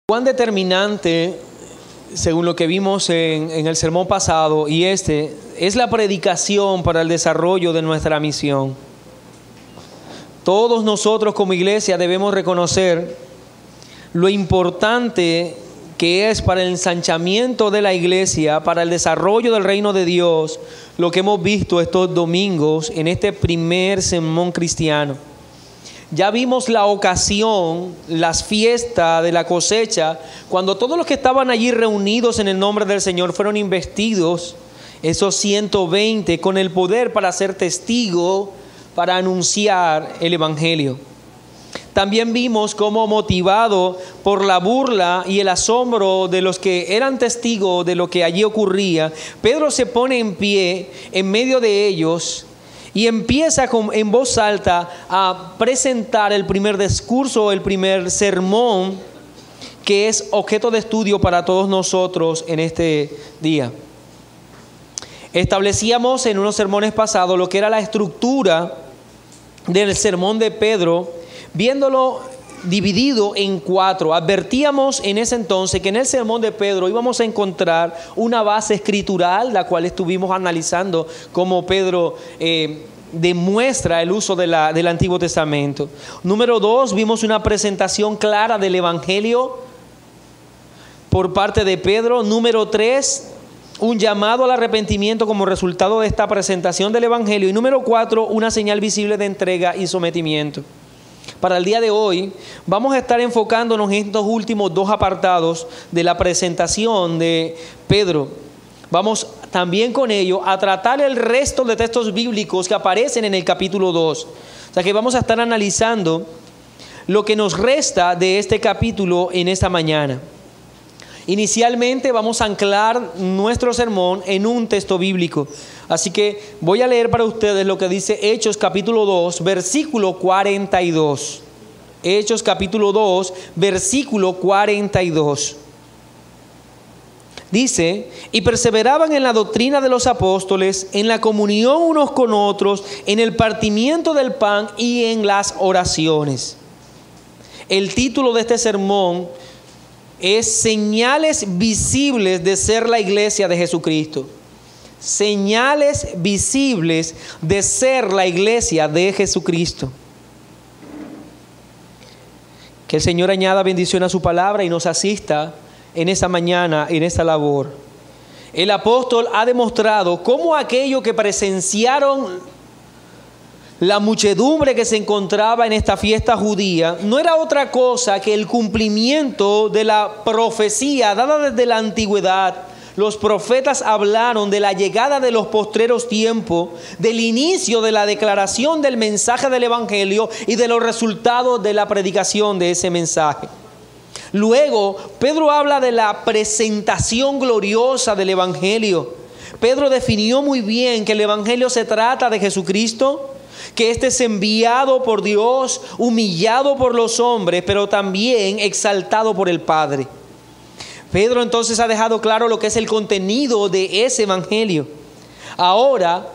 Cuán determinante, según lo que vimos en el sermón pasado y es la predicación para el desarrollo de nuestra misión. Todos nosotros como iglesia debemos reconocer lo importante que es para el ensanchamiento de la iglesia, para el desarrollo del reino de Dios, lo que hemos visto estos domingos en este primer sermón cristiano. Ya vimos la ocasión, las fiestas de la cosecha, cuando todos los que estaban allí reunidos en el nombre del Señor fueron investidos, esos 120, con el poder para ser testigo, para anunciar el Evangelio. También vimos cómo, motivado por la burla y el asombro de los que eran testigos de lo que allí ocurría, Pedro se pone en pie en medio de ellos y empieza en voz alta a presentar el primer discurso, el primer sermón, que es objeto de estudio para todos nosotros en este día. Establecíamos en unos sermones pasados lo que era la estructura del sermón de Pedro, viéndolo dividido en 4. Advertíamos en ese entonces que en el sermón de Pedro íbamos a encontrar una base escritural, la cual estuvimos analizando cómo Pedro demuestra el uso del Antiguo Testamento. Número 2, vimos una presentación clara del Evangelio por parte de Pedro. Número 3, un llamado al arrepentimiento como resultado de esta presentación del Evangelio. Y número 4, una señal visible de entrega y sometimiento. Para el día de hoy vamos a estar enfocándonos en estos últimos 2 apartados de la presentación de Pedro. Vamos también con ello a tratar el resto de textos bíblicos que aparecen en el capítulo 2. O sea que vamos a estar analizando lo que nos resta de este capítulo en esta mañana. Inicialmente vamos a anclar nuestro sermón en un texto bíblico. Así que voy a leer para ustedes lo que dice Hechos capítulo 2, versículo 42. Hechos capítulo 2, versículo 42. Dice: y perseveraban en la doctrina de los apóstoles, en la comunión unos con otros, en el partimiento del pan y en las oraciones. El título de este sermón es señales visibles de ser la iglesia de Jesucristo. Señales visibles de ser la iglesia de Jesucristo. Que el Señor añada bendición a su palabra y nos asista en esta mañana, en esta labor. El apóstol ha demostrado cómo aquello que presenciaron la muchedumbre que se encontraba en esta fiesta judía no era otra cosa que el cumplimiento de la profecía dada desde la antigüedad. Los profetas hablaron de la llegada de los postreros tiempos, del inicio de la declaración del mensaje del Evangelio y de los resultados de la predicación de ese mensaje. Luego, Pedro habla de la presentación gloriosa del Evangelio. Pedro definió muy bien que el Evangelio se trata de Jesucristo, que éste es enviado por Dios, humillado por los hombres, pero también exaltado por el Padre. Pedro entonces ha dejado claro lo que es el contenido de ese Evangelio. Ahora,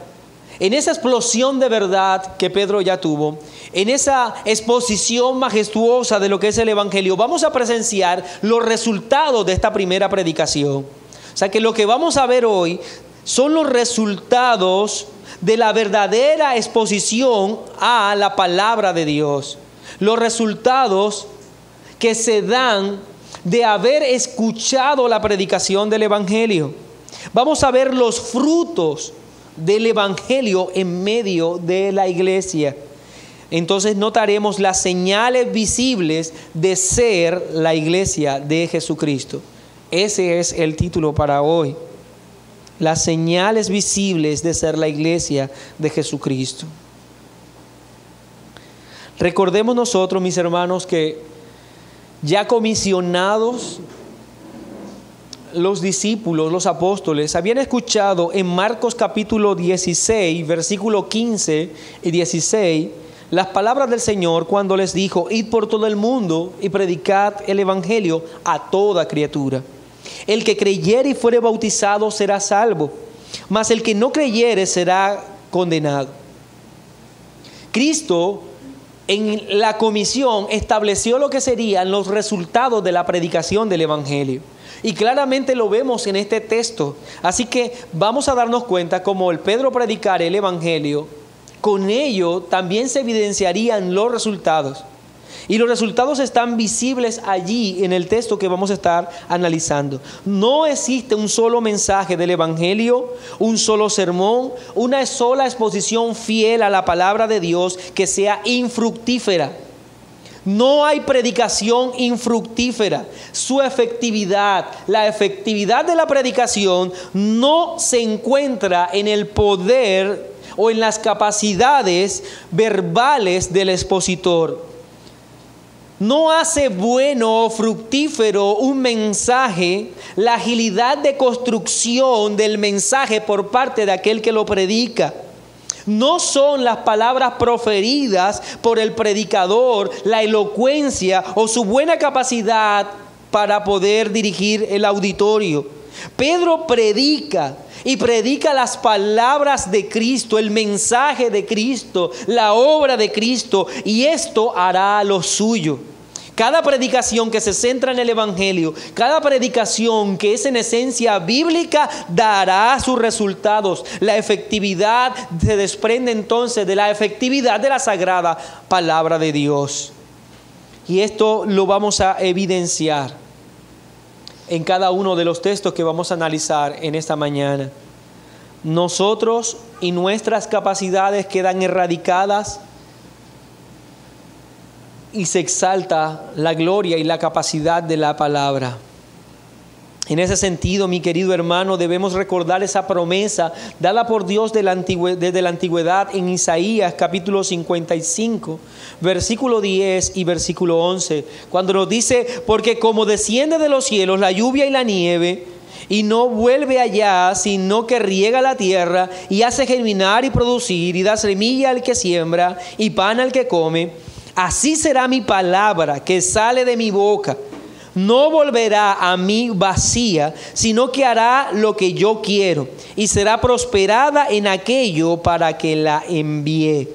en esa explosión de verdad que Pedro ya tuvo, en esa exposición majestuosa de lo que es el Evangelio, vamos a presenciar los resultados de esta primera predicación. O sea que lo que vamos a ver hoy son los resultados de la verdadera exposición a la palabra de Dios. Los resultados que se dan de haber escuchado la predicación del Evangelio. Vamos a ver los frutos del Evangelio en medio de la iglesia. Entonces notaremos las señales visibles de ser la iglesia de Jesucristo. Ese es el título para hoy. Las señales visibles de ser la iglesia de Jesucristo. Recordemos nosotros, mis hermanos, que ya comisionados, los discípulos, los apóstoles, habían escuchado en Marcos capítulo 16, versículo 15 y 16, las palabras del Señor cuando les dijo: id por todo el mundo y predicad el Evangelio a toda criatura. El que creyere y fuere bautizado será salvo, mas el que no creyere será condenado. Cristo en la comisión estableció lo que serían los resultados de la predicación del Evangelio. Y claramente lo vemos en este texto. Así que vamos a darnos cuenta como el Pedro predicar el Evangelio, con ello también se evidenciarían los resultados. Y los resultados están visibles allí en el texto que vamos a estar analizando. No existe un solo mensaje del Evangelio, un solo sermón, una sola exposición fiel a la palabra de Dios que sea infructífera. No hay predicación infructífera. Su efectividad, la efectividad de la predicación no se encuentra en el poder o en las capacidades verbales del expositor. No hace bueno o fructífero un mensaje la agilidad de construcción del mensaje por parte de aquel que lo predica. No son las palabras proferidas por el predicador, la elocuencia o su buena capacidad para poder dirigir el auditorio. Pedro predica y predica las palabras de Cristo, el mensaje de Cristo, la obra de Cristo, y esto hará lo suyo. Cada predicación que se centra en el Evangelio, cada predicación que es en esencia bíblica, dará sus resultados. La efectividad se desprende entonces de la efectividad de la sagrada palabra de Dios. Y esto lo vamos a evidenciar en cada uno de los textos que vamos a analizar en esta mañana. Nosotros y nuestras capacidades quedan erradicadas y se exalta la gloria y la capacidad de la palabra. En ese sentido, mi querido hermano, debemos recordar esa promesa dada por Dios desde la antigüedad en Isaías capítulo 55, versículo 10 y versículo 11, cuando nos dice: porque como desciende de los cielos la lluvia y la nieve, y no vuelve allá, sino que riega la tierra y hace germinar y producir, y da semilla al que siembra y pan al que come, así será mi palabra que sale de mi boca. No volverá a mí vacía, sino que hará lo que yo quiero, y será prosperada en aquello para que la envíe.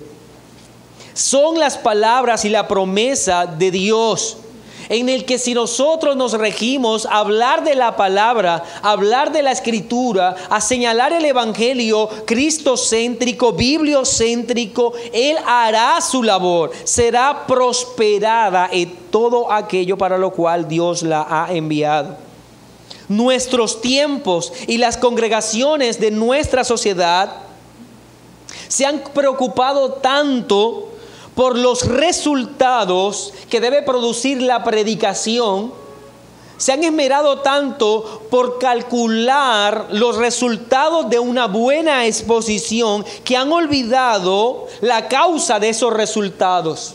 Son las palabras y la promesa de Dios, en el que si nosotros nos regimos a hablar de la palabra, a hablar de la Escritura, a señalar el Evangelio cristocéntrico, bibliocéntrico, Él hará su labor, será prosperada en todo aquello para lo cual Dios la ha enviado. Nuestros tiempos y las congregaciones de nuestra sociedad se han preocupado tanto por los resultados que debe producir la predicación, se han esmerado tanto por calcular los resultados de una buena exposición, que han olvidado la causa de esos resultados.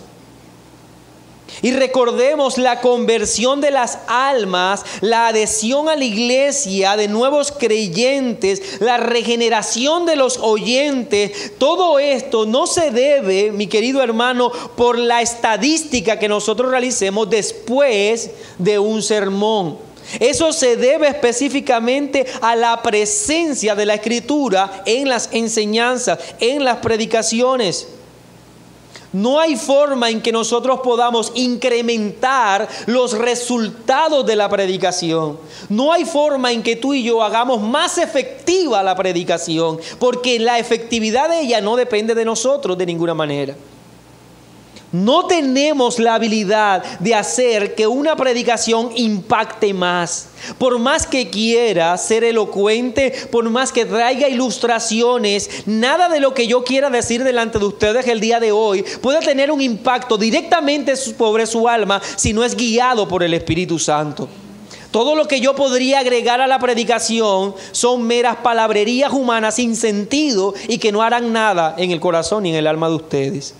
Y recordemos la conversión de las almas, la adhesión a la iglesia de nuevos creyentes, la regeneración de los oyentes. Todo esto no se debe, mi querido hermano, por la estadística que nosotros realicemos después de un sermón. Eso se debe específicamente a la presencia de la Escritura en las enseñanzas, en las predicaciones. No hay forma en que nosotros podamos incrementar los resultados de la predicación. No hay forma en que tú y yo hagamos más efectiva la predicación, porque la efectividad de ella no depende de nosotros de ninguna manera. No tenemos la habilidad de hacer que una predicación impacte más. Por más que quiera ser elocuente, por más que traiga ilustraciones, nada de lo que yo quiera decir delante de ustedes el día de hoy puede tener un impacto directamente sobre su alma si no es guiado por el Espíritu Santo. Todo lo que yo podría agregar a la predicación son meras palabrerías humanas sin sentido y que no harán nada en el corazón ni en el alma de ustedes.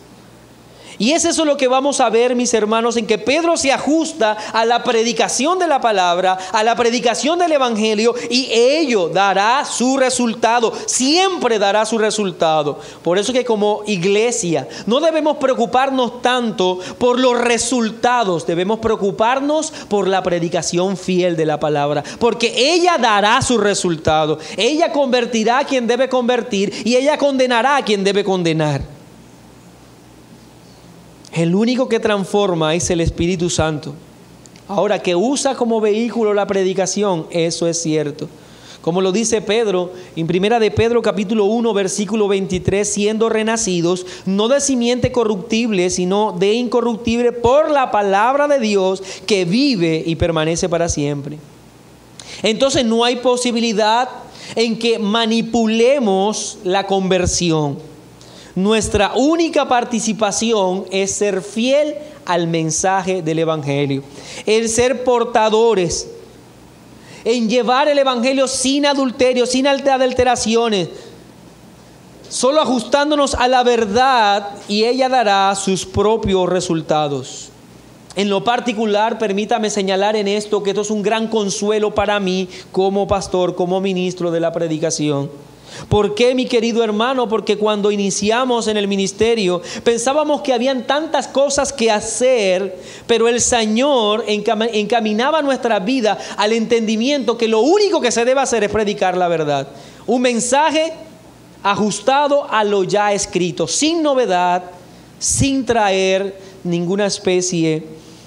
Y es eso lo que vamos a ver, mis hermanos, en que Pedro se ajusta a la predicación de la palabra, a la predicación del Evangelio, y ello dará su resultado, siempre dará su resultado. Por eso que como iglesia no debemos preocuparnos tanto por los resultados, debemos preocuparnos por la predicación fiel de la palabra, porque ella dará su resultado, ella convertirá a quien debe convertir y ella condenará a quien debe condenar. El único que transforma es el Espíritu Santo. Ahora, que usa como vehículo la predicación, eso es cierto. Como lo dice Pedro, en primera de Pedro capítulo 1, versículo 23, siendo renacidos, no de simiente corruptible, sino de incorruptible, por la palabra de Dios que vive y permanece para siempre. Entonces no hay posibilidad en que manipulemos la conversión. Nuestra única participación es ser fiel al mensaje del Evangelio, el ser portadores, en llevar el Evangelio sin adulterio, sin adulteraciones, solo ajustándonos a la verdad, y ella dará sus propios resultados. En lo particular, permítame señalar en esto que esto es un gran consuelo para mí como pastor, como ministro de la predicación. ¿Por qué, mi querido hermano? Porque cuando iniciamos en el ministerio pensábamos que habían tantas cosas que hacer, pero el Señor encaminaba nuestra vida al entendimiento que lo único que se debe hacer es predicar la verdad. Un mensaje ajustado a lo ya escrito, sin novedad, sin traer ninguna especie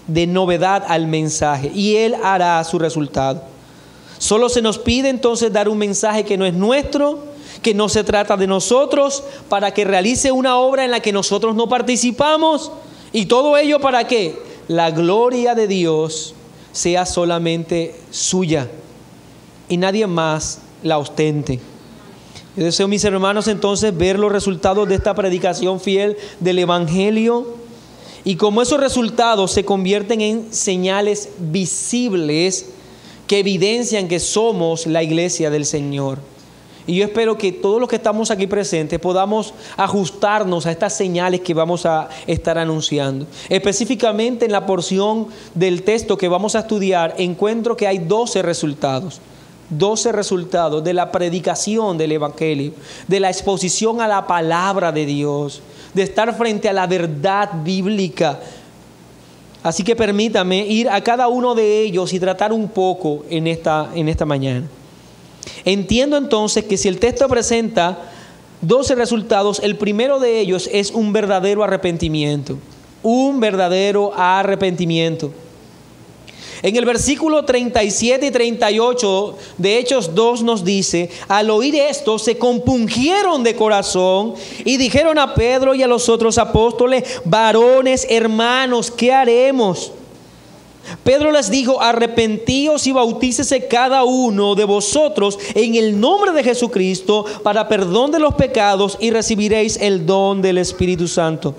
de novedad al mensaje, y Él hará su resultado. Solo se nos pide entonces dar un mensaje que no es nuestro, que no se trata de nosotros, para que realice una obra en la que nosotros no participamos. ¿Y todo ello para qué? La gloria de Dios sea solamente suya y nadie más la ostente. Yo deseo, mis hermanos, entonces ver los resultados de esta predicación fiel del Evangelio, y como esos resultados se convierten en señales visibles que evidencian que somos la iglesia del Señor. Y yo espero que todos los que estamos aquí presentes podamos ajustarnos a estas señales que vamos a estar anunciando. Específicamente en la porción del texto que vamos a estudiar, encuentro que hay 12 resultados. 12 resultados de la predicación del Evangelio, de la exposición a la palabra de Dios, de estar frente a la verdad bíblica. Así que permítame ir a cada uno de ellos y tratar un poco en esta mañana. Entiendo entonces que si el texto presenta 12 resultados, el primero de ellos es un verdadero arrepentimiento. Un verdadero arrepentimiento. En el versículo 37 y 38 de Hechos 2 nos dice: al oír esto se compungieron de corazón y dijeron a Pedro y a los otros apóstoles: varones, hermanos, ¿qué haremos? Pedro les dijo: arrepentíos y bautícese cada uno de vosotros en el nombre de Jesucristo para perdón de los pecados, y recibiréis el don del Espíritu Santo.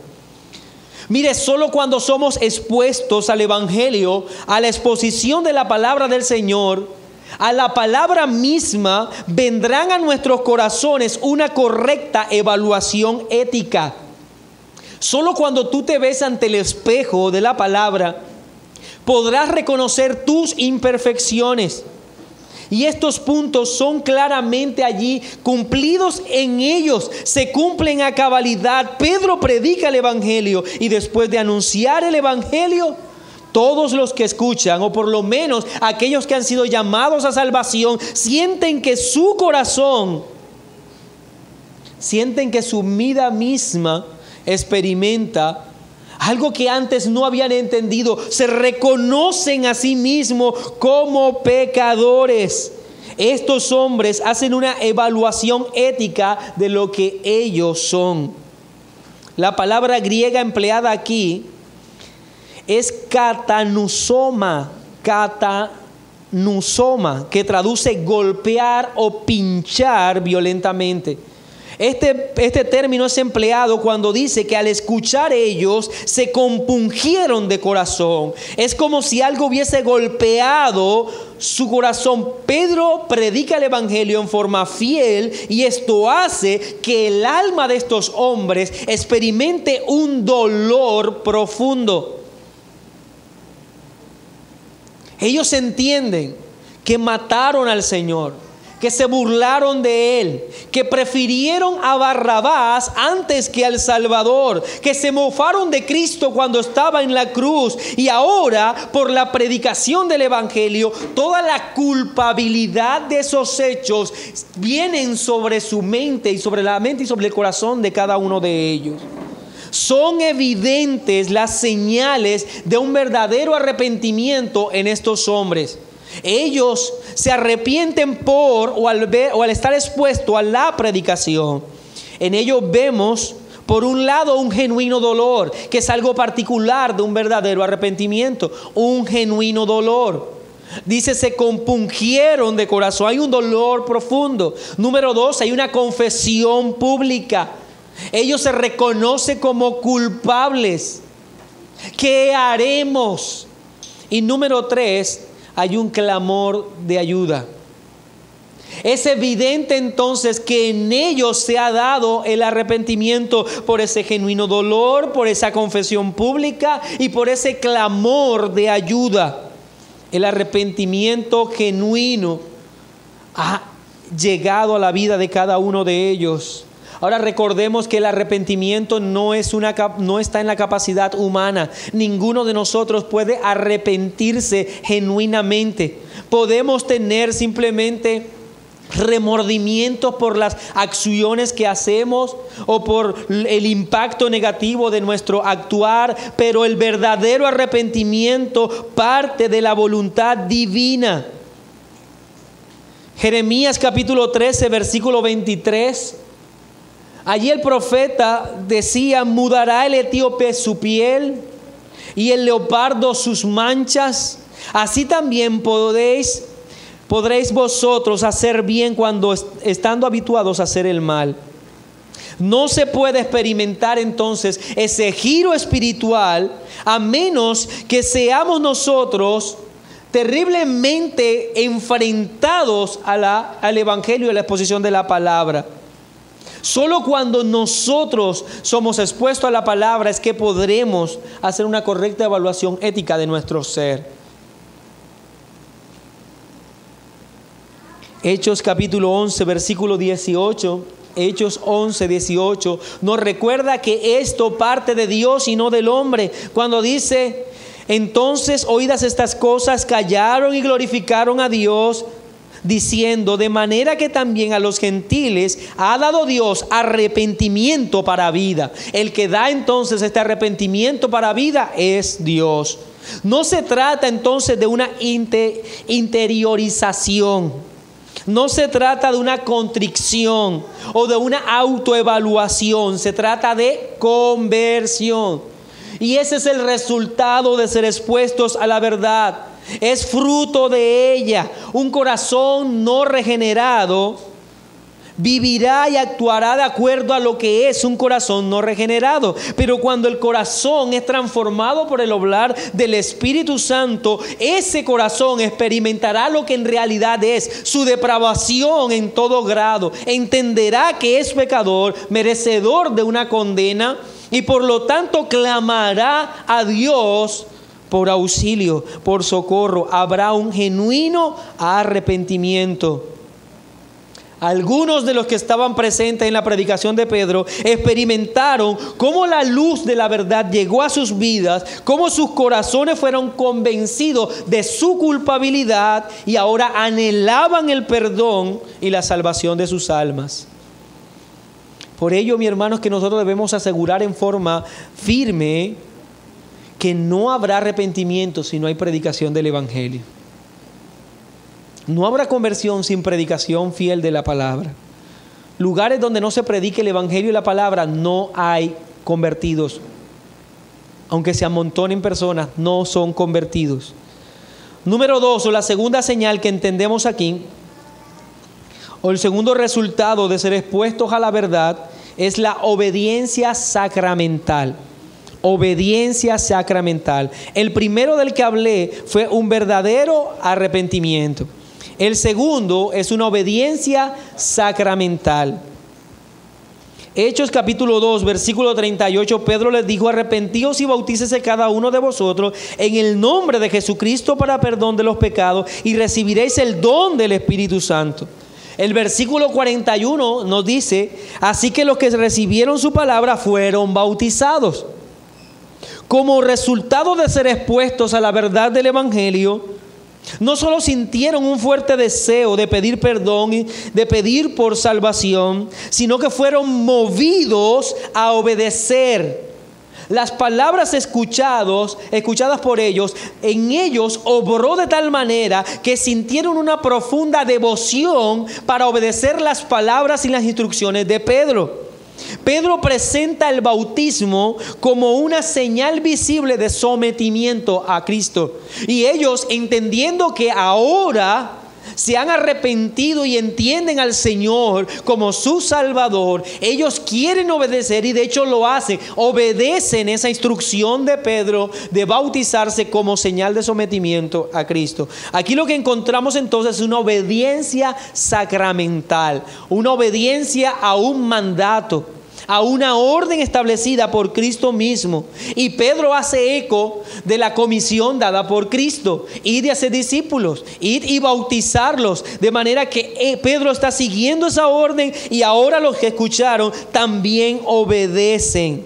Mire, solo cuando somos expuestos al Evangelio, a la exposición de la palabra del Señor, a la palabra misma, vendrán a nuestros corazones una correcta evaluación ética. Solo cuando tú te ves ante el espejo de la palabra, podrás reconocer tus imperfecciones. Y estos puntos son claramente allí cumplidos en ellos, se cumplen a cabalidad. Pedro predica el Evangelio, y después de anunciar el Evangelio, todos los que escuchan, o por lo menos aquellos que han sido llamados a salvación, sienten que su corazón, sienten que su vida misma experimenta algo que antes no habían entendido. Se reconocen a sí mismos como pecadores. Estos hombres hacen una evaluación ética de lo que ellos son. La palabra griega empleada aquí es katanusoma, que traduce golpear o pinchar violentamente. Este término es empleado cuando dice que al escuchar ellos se compungieron de corazón. Es como si algo hubiese golpeado su corazón. Pedro predica el Evangelio en forma fiel, y esto hace que el alma de estos hombres experimente un dolor profundo. Ellos entienden que mataron al Señor, que se burlaron de Él, que prefirieron a Barrabás antes que al Salvador, que se mofaron de Cristo cuando estaba en la cruz, y ahora por la predicación del Evangelio toda la culpabilidad de esos hechos vienen sobre su mente y sobre la mente y sobre el corazón de cada uno de ellos. Son evidentes las señales de un verdadero arrepentimiento en estos hombres. Ellos se arrepienten por o al estar expuesto a la predicación. En ellos vemos, por un lado, un genuino dolor, que es algo particular de un verdadero arrepentimiento, un genuino dolor. Dice, se compungieron de corazón, hay un dolor profundo. Número 2, hay una confesión pública. Ellos se reconocen como culpables. ¿Qué haremos? Y número 3, hay un clamor de ayuda. Es evidente entonces que en ellos se ha dado el arrepentimiento por ese genuino dolor, por esa confesión pública y por ese clamor de ayuda. El arrepentimiento genuino ha llegado a la vida de cada uno de ellos. Ahora recordemos que el arrepentimiento no está en la capacidad humana. Ninguno de nosotros puede arrepentirse genuinamente. Podemos tener simplemente remordimientos por las acciones que hacemos o por el impacto negativo de nuestro actuar, pero el verdadero arrepentimiento parte de la voluntad divina. Jeremías capítulo 13, versículo 23. Allí el profeta decía: mudará el etíope su piel y el leopardo sus manchas. Así también podréis vosotros hacer bien cuando estando habituados a hacer el mal. No se puede experimentar entonces ese giro espiritual a menos que seamos nosotros terriblemente enfrentados al Evangelio y a la exposición de la palabra. Solo cuando nosotros somos expuestos a la palabra es que podremos hacer una correcta evaluación ética de nuestro ser. Hechos capítulo 11, versículo 18. Hechos 11, 18 nos recuerda que esto parte de Dios y no del hombre. Cuando dice: entonces, oídas estas cosas, callaron y glorificaron a Dios, diciendo: de manera que también a los gentiles ha dado Dios arrepentimiento para vida. El que da entonces este arrepentimiento para vida es Dios. No se trata entonces de una interiorización. No se trata de una contrición o de una autoevaluación. Se trata de conversión. Y ese es el resultado de ser expuestos a la verdad. Es fruto de ella. Un corazón no regenerado vivirá y actuará de acuerdo a lo que es un corazón no regenerado. Pero cuando el corazón es transformado por el obrar del Espíritu Santo, ese corazón experimentará lo que en realidad es su depravación en todo grado. Entenderá que es pecador, merecedor de una condena, y por lo tanto clamará a Dios por auxilio, por socorro. Habrá un genuino arrepentimiento. Algunos de los que estaban presentes en la predicación de Pedro experimentaron cómo la luz de la verdad llegó a sus vidas, cómo sus corazones fueron convencidos de su culpabilidad y ahora anhelaban el perdón y la salvación de sus almas. Por ello, mis hermanos, que nosotros debemos asegurar en forma firme que no habrá arrepentimiento si no hay predicación del Evangelio. No habrá conversión sin predicación fiel de la palabra. Lugares donde no se predique el Evangelio y la palabra, no hay convertidos. Aunque se amontonen personas, no son convertidos. Número 2, o la segunda señal que entendemos aquí, o el segundo resultado de ser expuestos a la verdad, es la obediencia sacramental. Obediencia sacramental. El primero del que hablé fue un verdadero arrepentimiento. El segundo es una obediencia sacramental. Hechos capítulo 2, versículo 38, Pedro les dijo: arrepentíos y bautícese cada uno de vosotros en el nombre de Jesucristo para perdón de los pecados y recibiréis el don del Espíritu Santo. El versículo 41 nos dice: así que los que recibieron su palabra fueron bautizados. Como resultado de ser expuestos a la verdad del Evangelio, no solo sintieron un fuerte deseo de pedir perdón y de pedir por salvación, sino que fueron movidos a obedecer las palabras escuchadas por ellos, en ellos obró de tal manera que sintieron una profunda devoción para obedecer las palabras y las instrucciones de Pedro. Pedro presenta el bautismo como una señal visible de sometimiento a Cristo. Y ellos, entendiendo que ahora se han arrepentido y entienden al Señor como su Salvador, ellos quieren obedecer y de hecho lo hacen. Obedecen esa instrucción de Pedro de bautizarse como señal de sometimiento a Cristo. Aquí lo que encontramos entonces es una obediencia sacramental, una obediencia a un mandato, a una orden establecida por Cristo mismo. Y Pedro hace eco de la comisión dada por Cristo: id y hacer discípulos, id y bautizarlos. De manera que Pedro está siguiendo esa orden y ahora los que escucharon también obedecen.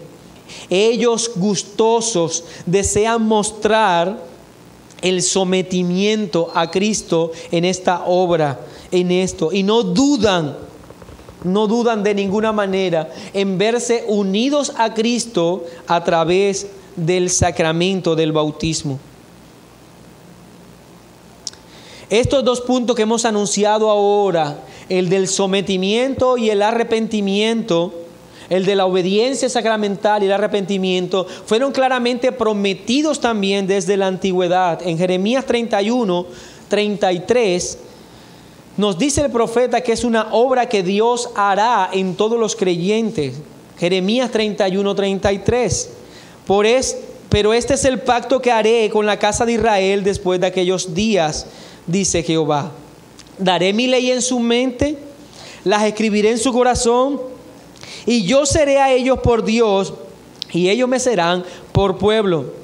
Ellos, gustosos, desean mostrar el sometimiento a Cristo en esta obra, en esto, y no dudan de ninguna manera en verse unidos a Cristo a través del sacramento del bautismo. Estos dos puntos que hemos anunciado ahora, el del sometimiento y el arrepentimiento, el de la obediencia sacramental y el arrepentimiento, fueron claramente prometidos también desde la antigüedad. En Jeremías 31:33 nos dice el profeta que es una obra que Dios hará en todos los creyentes. Jeremías 31:33. Pero este es el pacto que haré con la casa de Israel después de aquellos días, dice Jehová. Daré mi ley en su mente, las escribiré en su corazón, y yo seré a ellos por Dios, y ellos me serán por pueblo.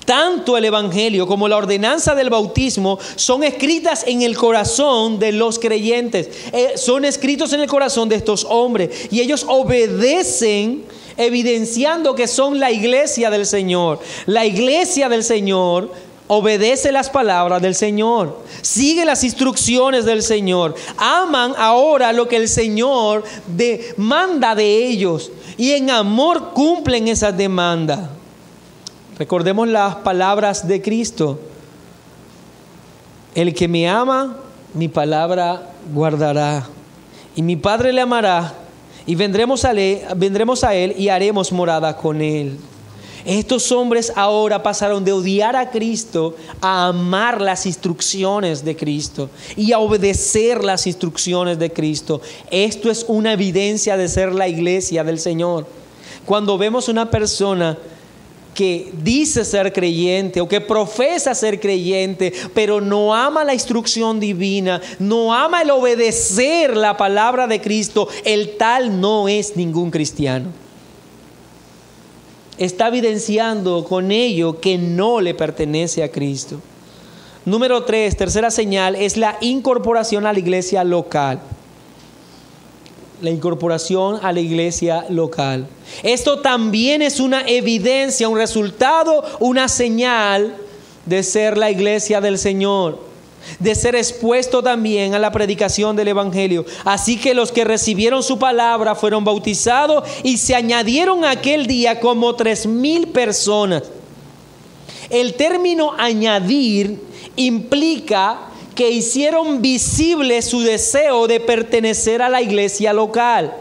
Tanto el Evangelio como la ordenanza del bautismo son escritas en el corazón de los creyentes. Son escritos en el corazón de estos hombres. Y ellos obedecen, evidenciando que son la iglesia del Señor. La iglesia del Señor obedece las palabras del Señor. Sigue las instrucciones del Señor. Aman ahora lo que el Señor demanda de ellos. Y en amor cumplen esas demandas. Recordemos las palabras de Cristo: el que me ama, mi palabra guardará, y mi Padre le amará, y vendremos a él y haremos morada con él. Estos hombres ahora pasaron de odiar a Cristo a amar las instrucciones de Cristo y a obedecer las instrucciones de Cristo. Esto es una evidencia de ser la iglesia del Señor. Cuando vemos una persona que dice ser creyente o que profesa ser creyente, pero no ama la instrucción divina, no ama el obedecer la palabra de Cristo, el tal no es ningún cristiano. Está evidenciando con ello que no le pertenece a Cristo. Número 3, tercera señal, es la incorporación a la iglesia local. La incorporación a la iglesia local. Esto también es una evidencia, un resultado, una señal de ser la iglesia del Señor, de ser expuesto también a la predicación del Evangelio. Así que los que recibieron su palabra fueron bautizados y se añadieron aquel día como 3,000 personas. El término añadir implica que hicieron visible su deseo de pertenecer a la iglesia local.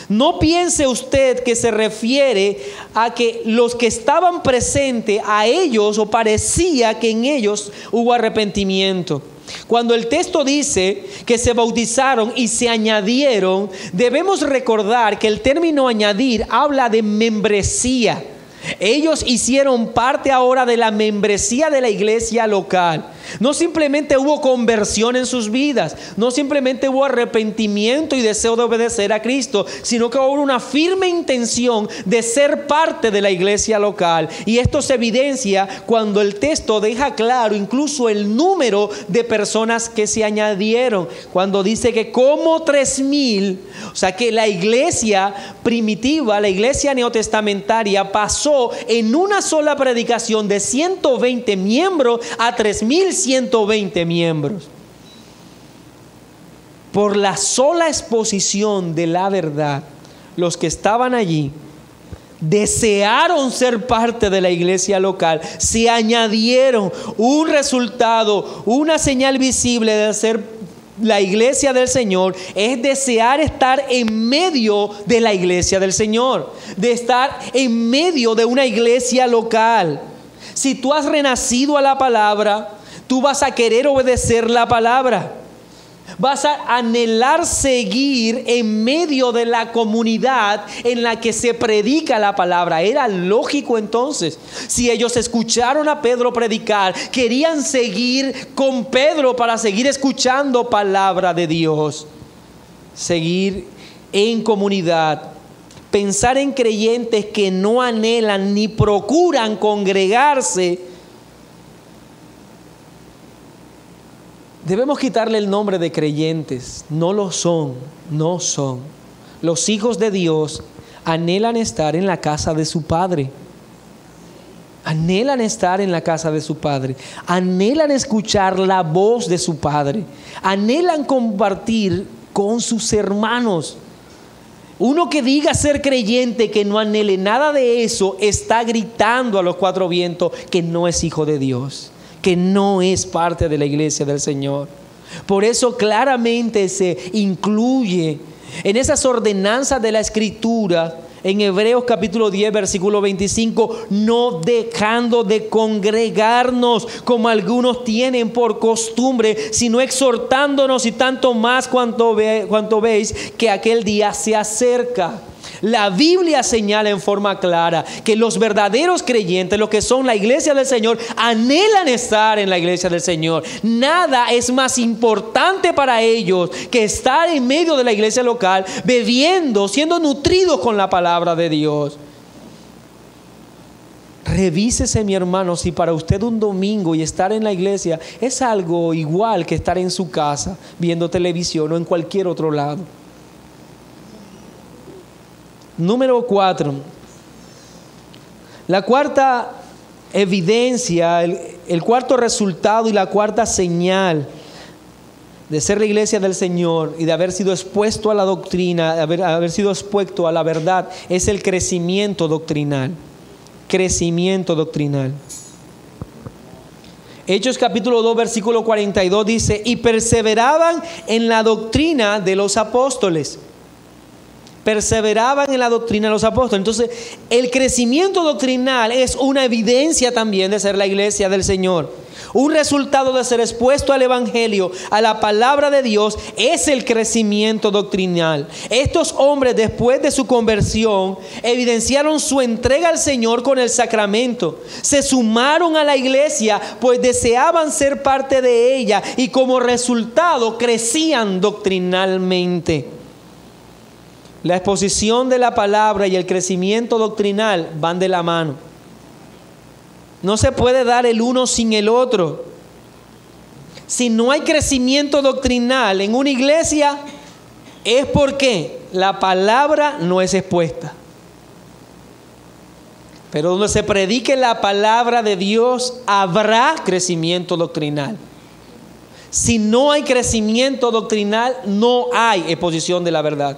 No piense usted que se refiere a que los que estaban presentes, a ellos, o parecía que en ellos hubo arrepentimiento. Cuando el texto dice que se bautizaron y se añadieron, debemos recordar que el término añadir habla de membresía. Ellos hicieron parte ahora de la membresía de la iglesia local. No simplemente hubo conversión en sus vidas, no simplemente hubo arrepentimiento y deseo de obedecer a Cristo, sino que hubo una firme intención de ser parte de la iglesia local. Y esto se evidencia cuando el texto deja claro incluso el número de personas que se añadieron. Cuando dice que como 3,000, o sea que la iglesia primitiva, la iglesia neotestamentaria pasó en una sola predicación de 120 miembros a 3,120 miembros. Por la sola exposición de la verdad, los que estaban allí desearon ser parte de la iglesia local, se añadieron un resultado, una señal visible de ser la iglesia del Señor, es desear estar en medio de la iglesia del Señor, de estar en medio de una iglesia local. Si tú has renacido a la palabra, tú vas a querer obedecer la palabra. Vas a anhelar seguir en medio de la comunidad en la que se predica la palabra. Era lógico entonces. Si ellos escucharon a Pedro predicar, querían seguir con Pedro para seguir escuchando palabra de Dios. Seguir en comunidad. Pensar en creyentes que no anhelan ni procuran congregarse. Debemos quitarle el nombre de creyentes. No lo son, no son. Los hijos de Dios anhelan estar en la casa de su Padre. Anhelan estar en la casa de su Padre. Anhelan escuchar la voz de su Padre. Anhelan compartir con sus hermanos. Uno que diga ser creyente, que no anhele nada de eso, está gritando a los cuatro vientos que no es hijo de Dios, que no es parte de la iglesia del Señor. Por eso claramente se incluye en esas ordenanzas de la Escritura, en Hebreos capítulo 10, versículo 25, no dejando de congregarnos como algunos tienen por costumbre, sino exhortándonos, y tanto más cuanto veis que aquel día se acerca. La Biblia señala en forma clara que los verdaderos creyentes, los que son la iglesia del Señor, anhelan estar en la iglesia del Señor. Nada es más importante para ellos que estar en medio de la iglesia local, bebiendo, siendo nutridos con la palabra de Dios. Revísese, mi hermano, si para usted un domingo y estar en la iglesia es algo igual que estar en su casa viendo televisión o en cualquier otro lado. Número 4. La cuarta evidencia, el cuarto resultado y la cuarta señal de ser la iglesia del Señor y de haber sido expuesto a la doctrina, haber sido expuesto a la verdad, es el crecimiento doctrinal. Crecimiento doctrinal. Hechos capítulo 2, versículo 42 dice: y perseveraban en la doctrina de los apóstoles. Perseveraban en la doctrina de los apóstoles. Entonces, el crecimiento doctrinal es una evidencia también de ser la iglesia del Señor. Un resultado de ser expuesto al Evangelio, a la palabra de Dios, es el crecimiento doctrinal. Estos hombres, después de su conversión, evidenciaron su entrega al Señor con el sacramento. Se sumaron a la iglesia, pues deseaban ser parte de ella, y como resultado crecían doctrinalmente. La exposición de la palabra y el crecimiento doctrinal van de la mano. No se puede dar el uno sin el otro. Si no hay crecimiento doctrinal en una iglesia, es porque la palabra no es expuesta. Pero donde se predique la palabra de Dios, habrá crecimiento doctrinal. Si no hay crecimiento doctrinal, no hay exposición de la verdad.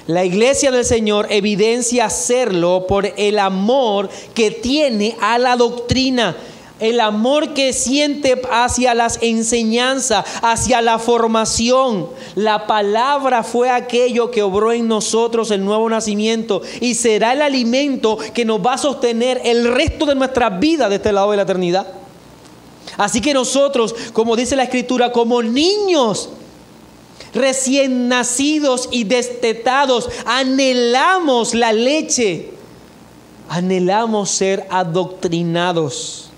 La iglesia del Señor evidencia hacerlo por el amor que tiene a la doctrina, el amor que siente hacia las enseñanzas, hacia la formación. La palabra fue aquello que obró en nosotros el nuevo nacimiento, y será el alimento que nos va a sostener el resto de nuestra vida de este lado de la eternidad. Así que nosotros, como dice la Escritura, como niños recién nacidos y destetados, anhelamos la leche, anhelamos ser adoctrinados.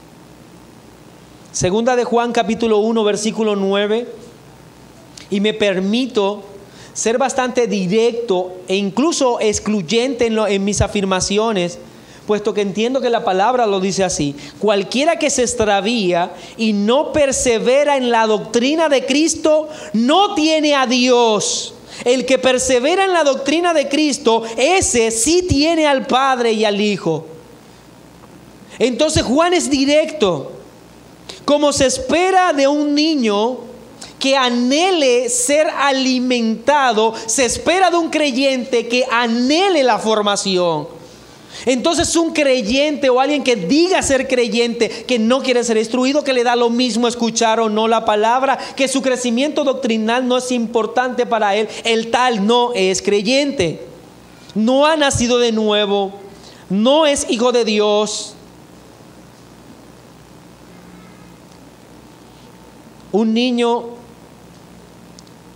Segunda de Juan capítulo 1 versículo 9, y me permito ser bastante directo e incluso excluyente en mis afirmaciones, puesto que entiendo que la palabra lo dice así: cualquiera que se extravía y no persevera en la doctrina de Cristo, no tiene a Dios. El que persevera en la doctrina de Cristo, ese sí tiene al Padre y al Hijo. Entonces Juan es directo. Como se espera de un niño que anhele ser alimentado, se espera de un creyente que anhele la formación. Entonces un creyente o alguien que diga ser creyente, que no quiere ser instruido, que le da lo mismo escuchar o no la palabra, que su crecimiento doctrinal no es importante para él, el tal no es creyente. No ha nacido de nuevo, no es hijo de Dios. Un niño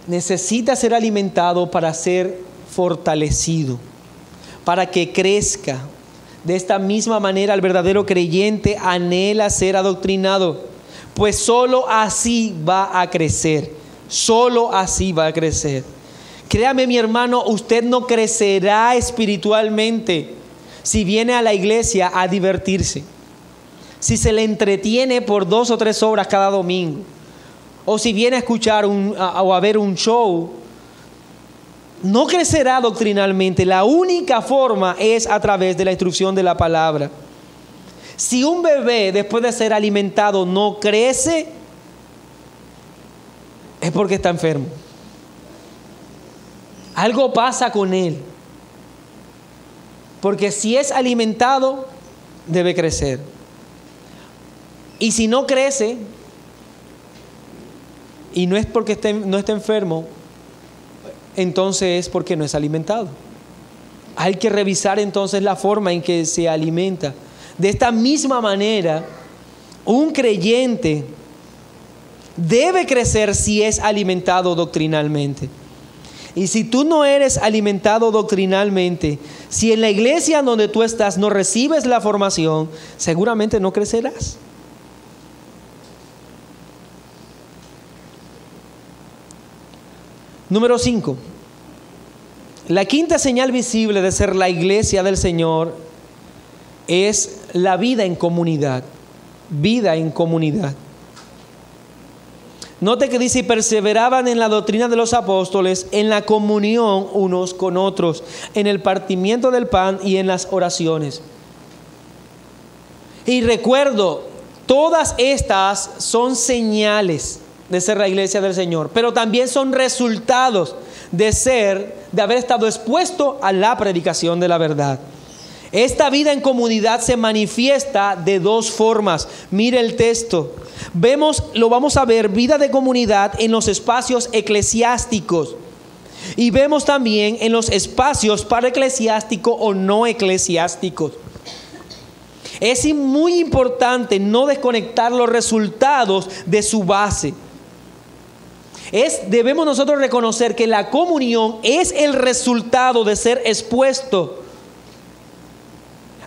necesita ser alimentado para ser fortalecido, para que crezca. De esta misma manera, el verdadero creyente anhela ser adoctrinado, pues solo así va a crecer. Solo así va a crecer. Créame, mi hermano, usted no crecerá espiritualmente si viene a la iglesia a divertirse, si se le entretiene por 2 o 3 horas cada domingo, o si viene a escuchar o a ver un show. No crecerá doctrinalmente. La única forma es a través de la instrucción de la palabra. Si un bebé, después de ser alimentado, no crece, es porque está enfermo. Algo pasa con él. Porque si es alimentado, debe crecer. Y si no crece, y no es porque no esté enfermo, entonces es porque no es alimentado. Hay que revisar entonces la forma en que se alimenta. De esta misma manera, un creyente debe crecer si es alimentado doctrinalmente. Y si tú no eres alimentado doctrinalmente, si en la iglesia donde tú estás no recibes la formación, seguramente no crecerás. Número 5. La quinta señal visible de ser la iglesia del Señor es la vida en comunidad. Vida en comunidad. Note que dice: y perseveraban en la doctrina de los apóstoles, en la comunión unos con otros, en el partimiento del pan y en las oraciones. Y recuerdo, todas estas son señales de ser la iglesia del Señor, pero también son resultados de haber estado expuesto a la predicación de la verdad. Esta vida en comunidad se manifiesta de 2 formas. Mire el texto. Lo vamos a ver, vida de comunidad en los espacios eclesiásticos. Y vemos también en los espacios paraeclesiásticos o no eclesiásticos. Es muy importante no desconectar los resultados de su base. Debemos nosotros reconocer que la comunión es el resultado de ser expuesto.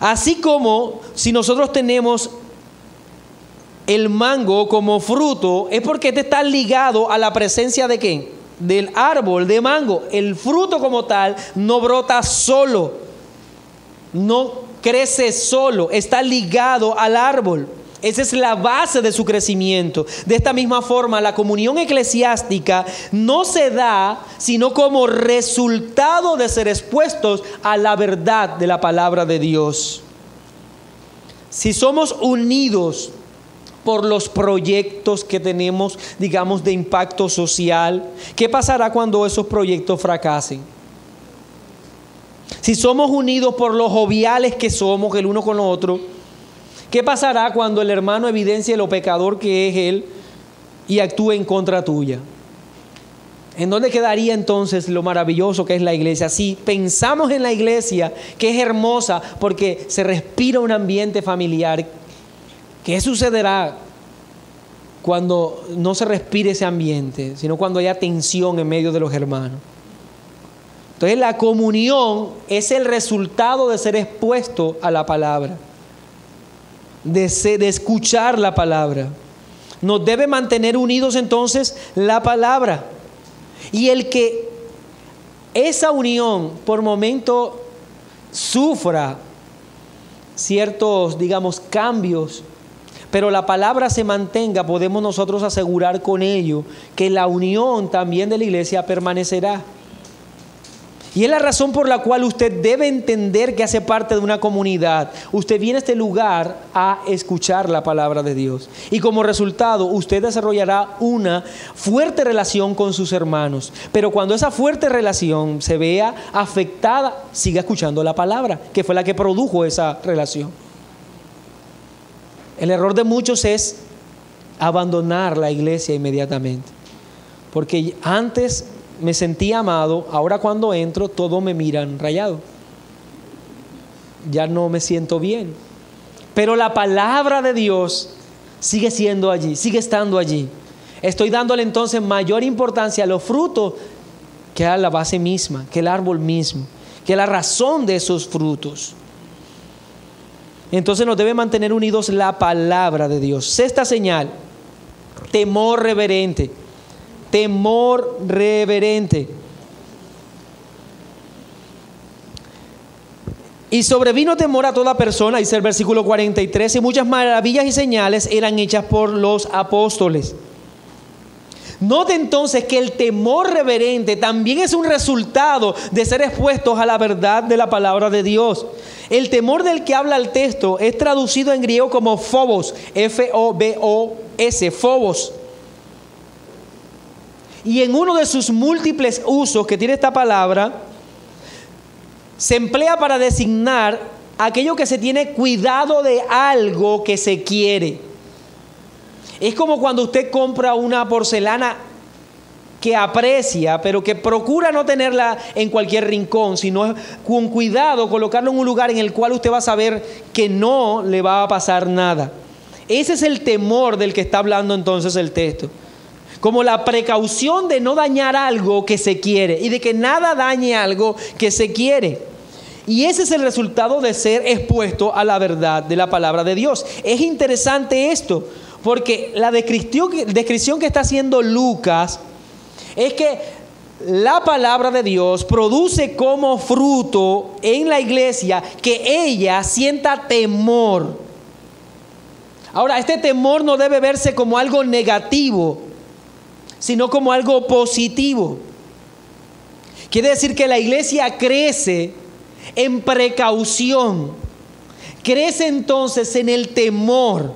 Así como si nosotros tenemos el mango como fruto, es porque este está ligado a la presencia de ¿qué? Del árbol de mango. El fruto como tal no brota solo, no crece solo, está ligado al árbol. Esa es la base de su crecimiento. De esta misma forma, la comunión eclesiástica no se da sino como resultado de ser expuestos a la verdad de la palabra de Dios. Si somos unidos por los proyectos que tenemos, digamos, de impacto social, ¿qué pasará cuando esos proyectos fracasen? Si somos unidos por los joviales que somos el uno con el otro, ¿qué pasará cuando el hermano evidencie lo pecador que es él y actúe en contra tuya? ¿En dónde quedaría entonces lo maravilloso que es la iglesia? Si pensamos en la iglesia, que es hermosa porque se respira un ambiente familiar, ¿qué sucederá cuando no se respire ese ambiente, sino cuando haya tensión en medio de los hermanos? Entonces la comunión es el resultado de ser expuesto a la palabra, de escuchar la palabra. Nos debe mantener unidos entonces la palabra. Y el que esa unión por momento sufra ciertos, digamos, cambios, pero la palabra se mantenga, podemos nosotros asegurar con ello que la unión también de la iglesia permanecerá. Y es la razón por la cual usted debe entender que hace parte de una comunidad. Usted viene a este lugar a escuchar la palabra de Dios. Y como resultado, usted desarrollará una fuerte relación con sus hermanos. Pero cuando esa fuerte relación se vea afectada, siga escuchando la palabra, que fue la que produjo esa relación. El error de muchos es abandonar la iglesia inmediatamente. Porque antes me sentía amado, ahora cuando entro todos me miran rayado. Ya no me siento bien. Pero la palabra de Dios sigue siendo allí, sigue estando allí. Estoy dándole entonces mayor importancia a los frutos que a la base misma, que el árbol mismo, que la razón de esos frutos. Entonces nos debe mantener unidos la palabra de Dios. Sexta señal, temor reverente. Temor reverente. Y sobrevino temor a toda persona, dice el versículo 43, y muchas maravillas y señales eran hechas por los apóstoles. Note entonces que el temor reverente también es un resultado de ser expuestos a la verdad de la palabra de Dios. El temor del que habla el texto es traducido en griego como phobos, F-O-B-O-S, phobos. Y en uno de sus múltiples usos que tiene esta palabra, se emplea para designar aquello que se tiene cuidado de algo que se quiere. Es como cuando usted compra una porcelana que aprecia, pero que procura no tenerla en cualquier rincón, sino con cuidado colocarlo en un lugar en el cual usted va a saber que no le va a pasar nada. Ese es el temor del que está hablando entonces el texto. Como la precaución de no dañar algo que se quiere y de que nada dañe algo que se quiere. Y ese es el resultado de ser expuesto a la verdad de la palabra de Dios. Es interesante esto, porque la descripción que está haciendo Lucas es que la palabra de Dios produce como fruto en la iglesia que ella sienta temor. Ahora, este temor no debe verse como algo negativo, sino como algo positivo. Quiere decir que la iglesia crece en precaución, crece entonces en el temor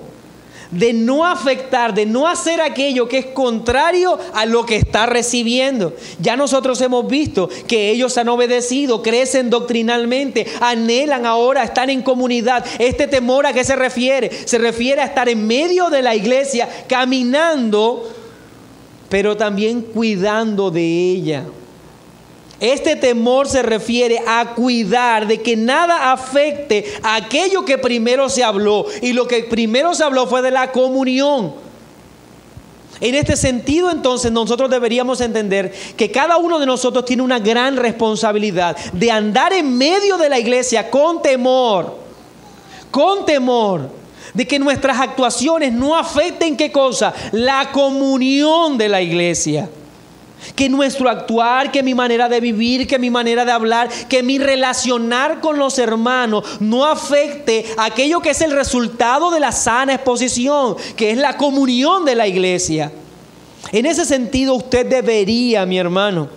de no afectar, de no hacer aquello que es contrario a lo que está recibiendo. Ya nosotros hemos visto que ellos han obedecido, crecen doctrinalmente, anhelan ahora estar en comunidad. Este temor, ¿a qué se refiere? Se refiere a estar en medio de la iglesia, caminando, pero también cuidando de ella. Este temor se refiere a cuidar de que nada afecte a aquello que primero se habló. Y lo que primero se habló fue de la comunión. En este sentido, entonces, nosotros deberíamos entender que cada uno de nosotros tiene una gran responsabilidad de andar en medio de la iglesia con temor. Con temor. De que nuestras actuaciones no afecten, ¿qué cosa? La comunión de la iglesia. Que nuestro actuar, que mi manera de vivir, que mi manera de hablar, que mi relacionar con los hermanos no afecte aquello que es el resultado de la sana exposición, que es la comunión de la iglesia. En ese sentido, usted debería, mi hermano,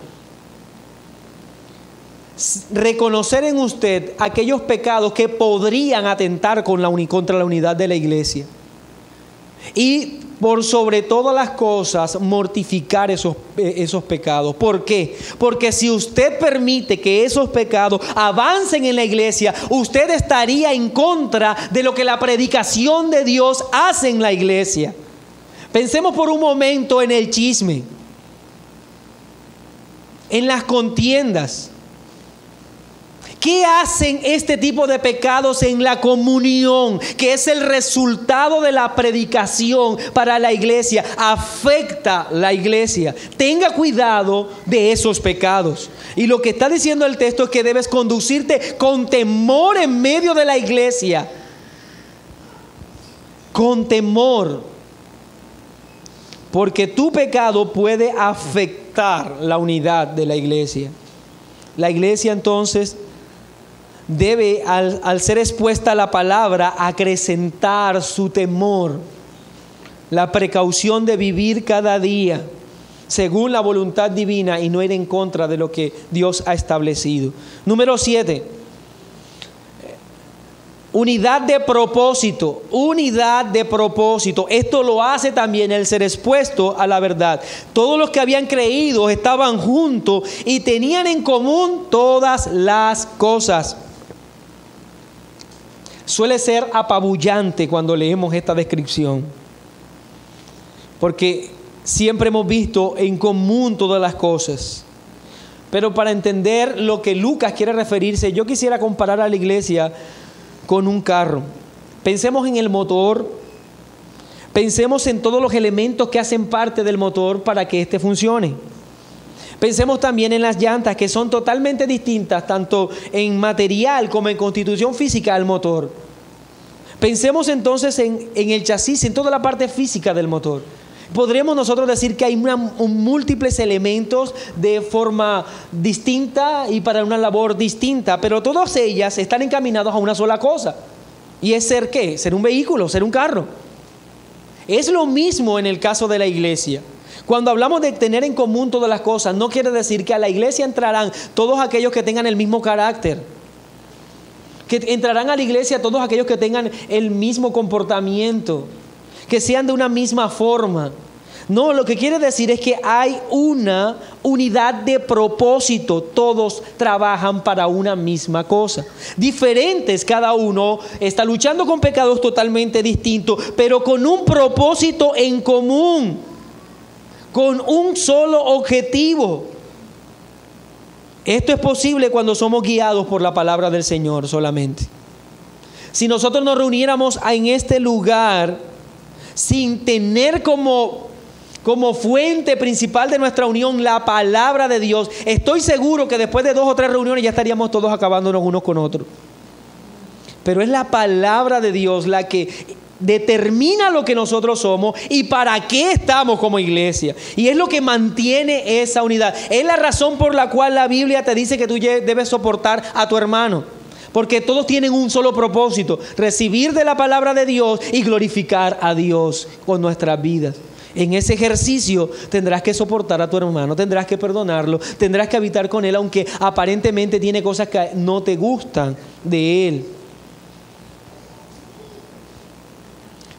reconocer en usted aquellos pecados que podrían atentar contra la unidad de la iglesia. Y por sobre todas las cosas, mortificar esos pecados. ¿Por qué? Porque si usted permite que esos pecados avancen en la iglesia, usted estaría en contra de lo que la predicación de Dios hace en la iglesia. Pensemos por un momento en el chisme, en las contiendas. ¿Qué hacen este tipo de pecados en la comunión? Que es el resultado de la predicación para la iglesia. Afecta la iglesia. Tenga cuidado de esos pecados. Y lo que está diciendo el texto es que debes conducirte con temor en medio de la iglesia. Con temor. Porque tu pecado puede afectar la unidad de la iglesia. La iglesia entonces debe, al ser expuesta a la palabra, acrecentar su temor, la precaución de vivir cada día según la voluntad divina y no ir en contra de lo que Dios ha establecido. Número 7. Unidad de propósito, unidad de propósito. Esto lo hace también el ser expuesto a la verdad. Todos los que habían creído estaban juntos y tenían en común todas las cosas. Suele ser apabullante cuando leemos esta descripción, porque siempre hemos visto en común todas las cosas. Pero para entender lo que Lucas quiere referirse, yo quisiera comparar a la iglesia con un carro. Pensemos en el motor, pensemos en todos los elementos que hacen parte del motor para que éste funcione. Pensemos también en las llantas, que son totalmente distintas, tanto en material como en constitución física del motor. Pensemos entonces en el chasis, en toda la parte física del motor. Podríamos nosotros decir que hay múltiples elementos de forma distinta y para una labor distinta, pero todas ellas están encaminadas a una sola cosa. ¿Y es ser qué? Ser un vehículo, ser un carro. Es lo mismo en el caso de la iglesia. Cuando hablamos de tener en común todas las cosas, no quiere decir que a la iglesia entrarán todos aquellos que tengan el mismo carácter, que entrarán a la iglesia todos aquellos que tengan el mismo comportamiento, que sean de una misma forma. No, lo que quiere decir es que hay una unidad de propósito. Todos trabajan para una misma cosa. Diferentes, cada uno está luchando con pecados totalmente distintos, pero con un propósito en común, con un solo objetivo. Esto es posible cuando somos guiados por la palabra del Señor solamente. Si nosotros nos reuniéramos en este lugar sin tener como fuente principal de nuestra unión la palabra de Dios, estoy seguro que después de 2 o 3 reuniones ya estaríamos todos acabándonos unos con otros. Pero es la palabra de Dios la que determina lo que nosotros somos y para qué estamos como iglesia. Y es lo que mantiene esa unidad. Es la razón por la cual la Biblia te dice que tú debes soportar a tu hermano. Porque todos tienen un solo propósito: recibir de la palabra de Dios y glorificar a Dios con nuestras vidas. En ese ejercicio tendrás que soportar a tu hermano, tendrás que perdonarlo, tendrás que habitar con él, aunque aparentemente tiene cosas que no te gustan de él.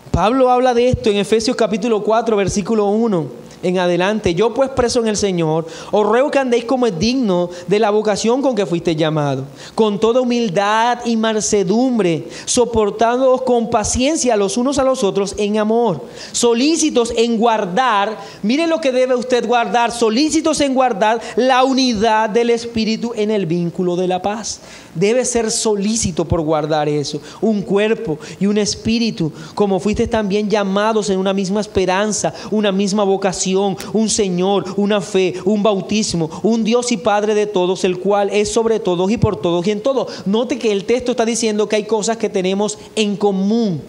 Pablo habla de esto en Efesios capítulo 4, versículo 1 en adelante. Yo pues, preso en el Señor, os ruego que andéis como es digno de la vocación con que fuiste llamado, con toda humildad y mansedumbre, soportándoos con paciencia los unos a los otros en amor, solícitos en guardar, miren lo que debe usted guardar, solícitos en guardar la unidad del Espíritu en el vínculo de la paz. Debe ser solícito por guardar eso, un cuerpo y un espíritu, como fuiste también llamados en una misma esperanza, una misma vocación, un Señor, una fe, un bautismo, un Dios y Padre de todos, el cual es sobre todos y por todos y en todo. Note que el texto está diciendo que hay cosas que tenemos en común,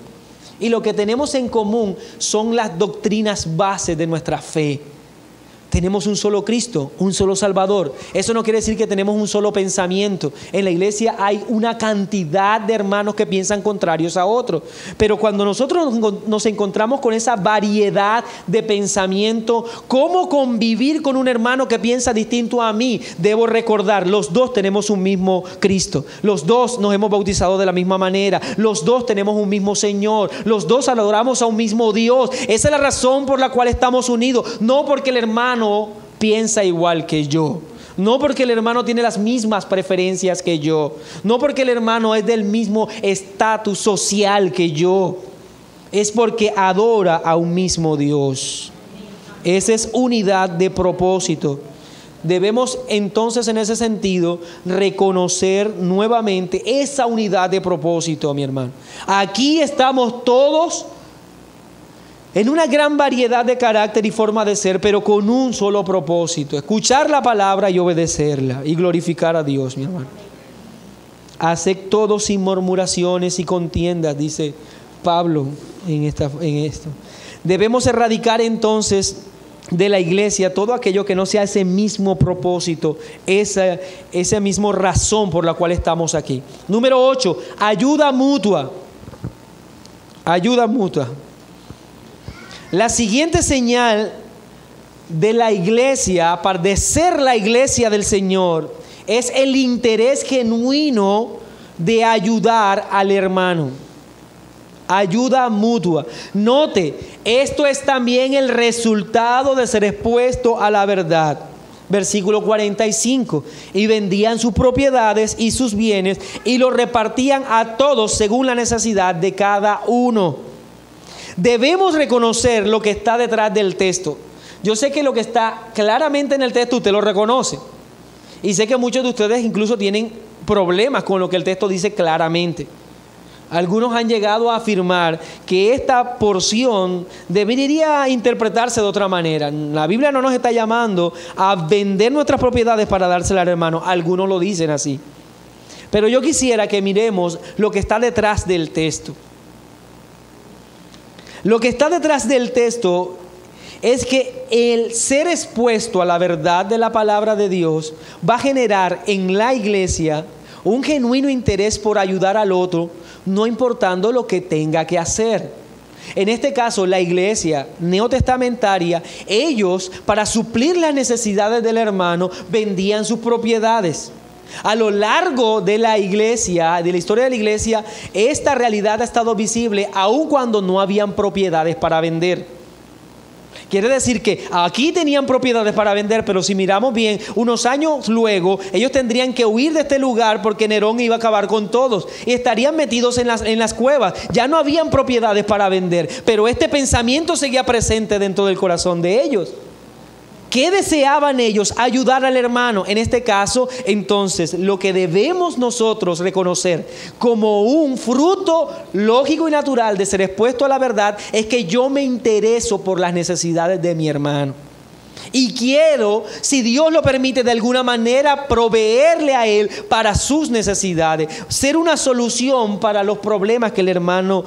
y lo que tenemos en común son las doctrinas bases de nuestra fe. Tenemos un solo Cristo, un solo Salvador. Eso no quiere decir que tenemos un solo pensamiento. En la iglesia hay una cantidad de hermanos que piensan contrarios a otros. Pero cuando nosotros nos encontramos con esa variedad de pensamiento, ¿cómo convivir con un hermano que piensa distinto a mí? Debo recordar, los dos tenemos un mismo Cristo. Los dos nos hemos bautizado de la misma manera. Los dos tenemos un mismo Señor. Los dos adoramos a un mismo Dios. Esa es la razón por la cual estamos unidos. No porque el hermano piensa igual que yo, no porque el hermano tiene las mismas preferencias que yo, no porque el hermano es del mismo estatus social que yo, es porque adora a un mismo Dios. Esa es unidad de propósito. Debemos entonces en ese sentido reconocer nuevamente esa unidad de propósito, mi hermano. Aquí estamos todos en una gran variedad de carácter y forma de ser, pero con un solo propósito: escuchar la palabra y obedecerla y glorificar a Dios, mi hermano. Haced todo sin murmuraciones y contiendas, dice Pablo en esto. Debemos erradicar entonces de la iglesia todo aquello que no sea ese mismo propósito, esa misma razón por la cual estamos aquí. Número 8, ayuda mutua. Ayuda mutua. La siguiente señal de la iglesia, de ser la iglesia del Señor, es el interés genuino de ayudar al hermano. Ayuda mutua. Note, esto es también el resultado de ser expuesto a la verdad. Versículo 45. Y vendían sus propiedades y sus bienes y los repartían a todos según la necesidad de cada uno. Debemos reconocer lo que está detrás del texto. Yo sé que lo que está claramente en el texto usted lo reconoce. Y sé que muchos de ustedes incluso tienen problemas con lo que el texto dice claramente. Algunos han llegado a afirmar que esta porción debería interpretarse de otra manera. La Biblia no nos está llamando a vender nuestras propiedades para dárselas al hermano. Algunos lo dicen así. Pero yo quisiera que miremos lo que está detrás del texto. Lo que está detrás del texto es que el ser expuesto a la verdad de la palabra de Dios va a generar en la iglesia un genuino interés por ayudar al otro, no importando lo que tenga que hacer. En este caso, la iglesia neotestamentaria, ellos, para suplir las necesidades del hermano, vendían sus propiedades. A lo largo de la iglesia, de la historia de la iglesia, esta realidad ha estado visible aun cuando no habían propiedades para vender. Quiere decir que aquí tenían propiedades para vender, pero si miramos bien, unos años luego, ellos tendrían que huir de este lugar porque Nerón iba a acabar con todos y estarían metidos en las cuevas. Ya no habían propiedades para vender, pero este pensamiento seguía presente dentro del corazón de ellos. ¿Qué deseaban ellos? Ayudar al hermano. En este caso, entonces, lo que debemos nosotros reconocer como un fruto lógico y natural de ser expuesto a la verdad es que yo me intereso por las necesidades de mi hermano. Y quiero, si Dios lo permite, de alguna manera proveerle a él para sus necesidades, ser una solución para los problemas que el hermano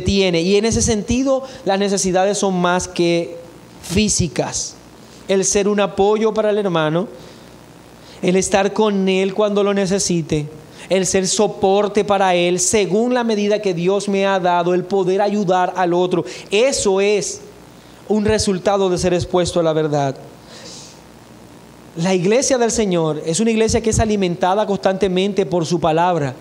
tiene. Y en ese sentido, las necesidades son más que físicas. El ser un apoyo para el hermano, el estar con él cuando lo necesite, el ser soporte para él según la medida que Dios me ha dado, el poder ayudar al otro. Eso es un resultado de ser expuesto a la verdad. La iglesia del Señor es una iglesia que es alimentada constantemente por su palabra.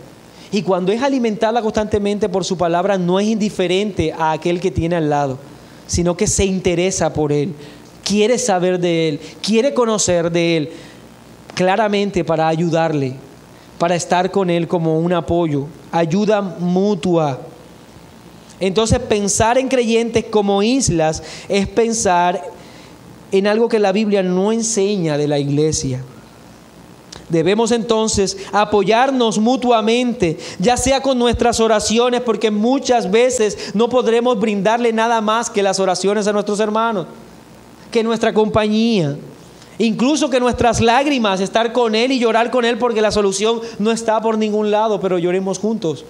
Y cuando es alimentada constantemente por su palabra, no es indiferente a aquel que tiene al lado, sino que se interesa por él. Quiere saber de él, quiere conocer de él, claramente para ayudarle, para estar con él como un apoyo, ayuda mutua. Entonces, pensar en creyentes como islas es pensar en algo que la Biblia no enseña de la iglesia. Debemos entonces apoyarnos mutuamente, ya sea con nuestras oraciones, porque muchas veces no podremos brindarle nada más que las oraciones a nuestros hermanos, que nuestra compañía, incluso que nuestras lágrimas, estar con él y llorar con él porque la solución no está por ningún lado, pero lloremos juntos.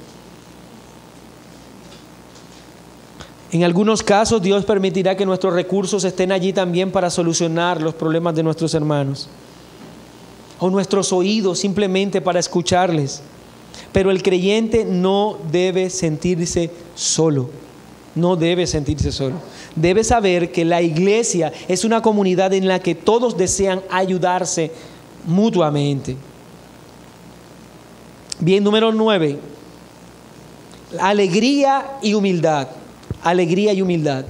En algunos casos Dios permitirá que nuestros recursos estén allí también para solucionar los problemas de nuestros hermanos, o nuestros oídos simplemente para escucharles. Pero el creyente no debe sentirse solo. No debe sentirse solo. Debe saber que la iglesia es una comunidad en la que todos desean ayudarse mutuamente. Bien, número 9. Alegría y humildad. Alegría y humildad.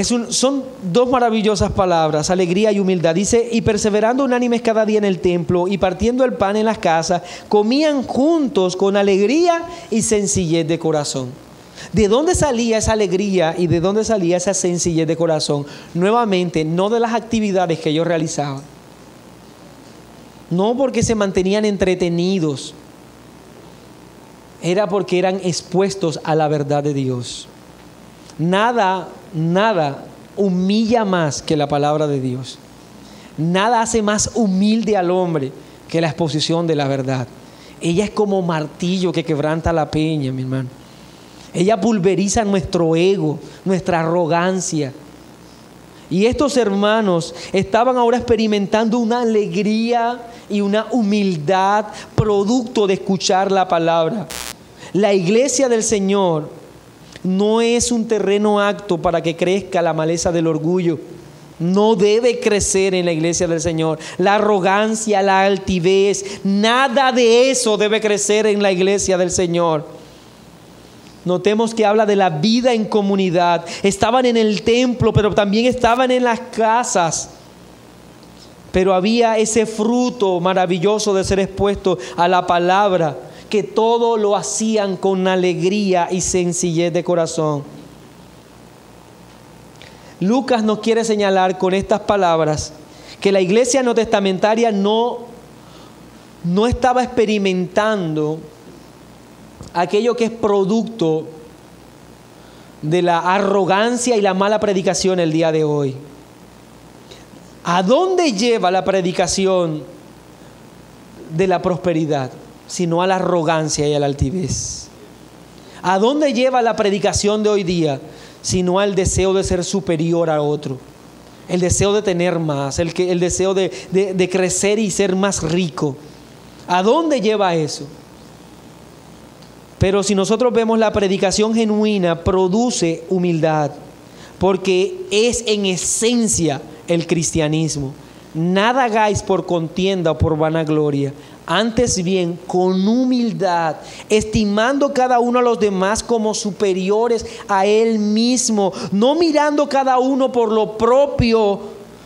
Son dos maravillosas palabras, alegría y humildad. Dice, y perseverando unánimes cada día en el templo y partiendo el pan en las casas, comían juntos con alegría y sencillez de corazón. ¿De dónde salía esa alegría y de dónde salía esa sencillez de corazón? Nuevamente, no de las actividades que ellos realizaban. No porque se mantenían entretenidos. Era porque eran expuestos a la verdad de Dios. Nada humilla más que la palabra de Dios. Nada hace más humilde al hombre que la exposición de la verdad. Ella es como martillo que quebranta la peña, mi hermano. Ella pulveriza nuestro ego, nuestra arrogancia. Y estos hermanos estaban ahora experimentando una alegría y una humildad producto de escuchar la palabra. La iglesia del Señor, no es un terreno apto para que crezca la maleza del orgullo. No debe crecer en la iglesia del Señor. La arrogancia, la altivez, nada de eso debe crecer en la iglesia del Señor. Notemos que habla de la vida en comunidad. Estaban en el templo, pero también estaban en las casas. Pero había ese fruto maravilloso de ser expuesto a la palabra, que todo lo hacían con alegría y sencillez de corazón. Lucas nos quiere señalar con estas palabras que la iglesia neotestamentaria no estaba experimentando aquello que es producto de la arrogancia y la mala predicación el día de hoy. ¿A dónde lleva la predicación de la prosperidad? Sino a la arrogancia y a la altivez. ¿A dónde lleva la predicación de hoy día? Sino al deseo de ser superior a otro, el deseo de tener más, el deseo de crecer y ser más rico. ¿A dónde lleva eso? Pero si nosotros vemos, la predicación genuina produce humildad, porque es en esencia el cristianismo. Nada hagáis por contienda o por vanagloria, antes bien con humildad, estimando cada uno a los demás como superiores a él mismo, no mirando cada uno por lo propio,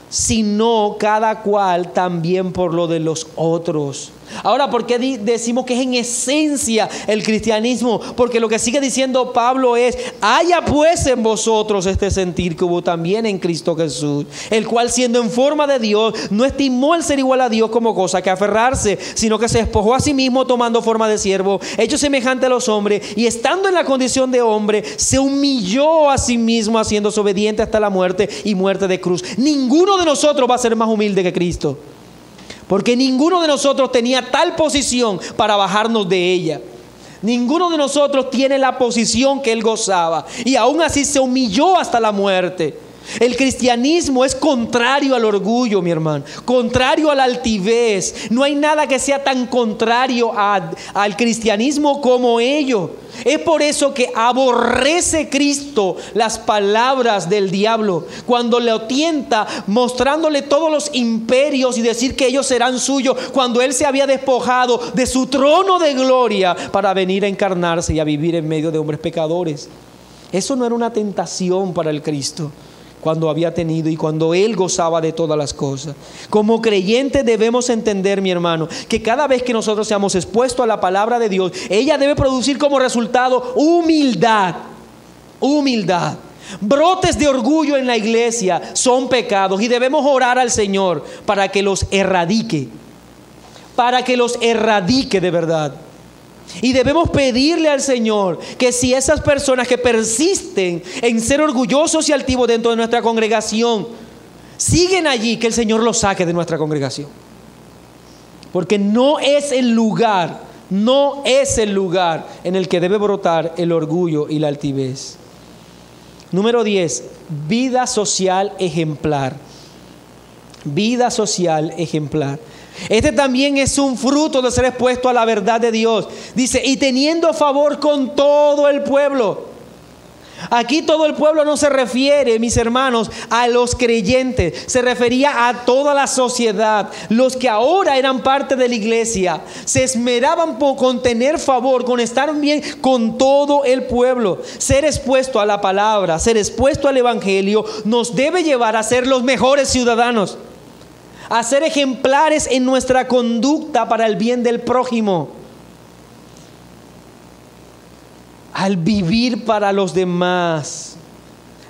sino cada cual también por lo de los otros. Ahora, ¿por qué decimos que es en esencia el cristianismo? Porque lo que sigue diciendo Pablo es: haya pues en vosotros este sentir que hubo también en Cristo Jesús, el cual, siendo en forma de Dios, no estimó el ser igual a Dios como cosa que aferrarse, sino que se despojó a sí mismo, tomando forma de siervo, hecho semejante a los hombres, y estando en la condición de hombre, se humilló a sí mismo, haciéndose obediente hasta la muerte y muerte de cruz. Ninguno de nosotros va a ser más humilde que Cristo, porque ninguno de nosotros tenía tal posición para bajarnos de ella. Ninguno de nosotros tiene la posición que él gozaba, y aún así se humilló hasta la muerte. El cristianismo es contrario al orgullo, mi hermano, contrario a la altivez. No hay nada que sea tan contrario al cristianismo como ello. Es por eso que aborrece Cristo las palabras del diablo cuando le tienta, mostrándole todos los imperios y decir que ellos serán suyos, cuando él se había despojado de su trono de gloria para venir a encarnarse y a vivir en medio de hombres pecadores. Eso no era una tentación para el Cristo cuando había tenido y cuando él gozaba de todas las cosas. Como creyentes debemos entender, mi hermano, que cada vez que nosotros seamos expuestos a la palabra de Dios, ella debe producir como resultado humildad. Humildad. Brotes de orgullo en la iglesia son pecados, y debemos orar al Señor para que los erradique. Para que los erradique de verdad. Y debemos pedirle al Señor que si esas personas que persisten en ser orgullosos y altivos dentro de nuestra congregación siguen allí, que el Señor los saque de nuestra congregación. Porque no es el lugar en el que debe brotar el orgullo y la altivez. Número 10, vida social ejemplar. Vida social ejemplar. Este también es un fruto de ser expuesto a la verdad de Dios. Dice, y teniendo favor con todo el pueblo. Aquí todo el pueblo no se refiere, mis hermanos, a los creyentes. Se refería a toda la sociedad. Los que ahora eran parte de la iglesia se esmeraban con tener favor, con estar bien con todo el pueblo. Ser expuesto a la palabra, ser expuesto al evangelio, nos debe llevar a ser los mejores ciudadanos, a ser ejemplares en nuestra conducta para el bien del prójimo, al vivir para los demás,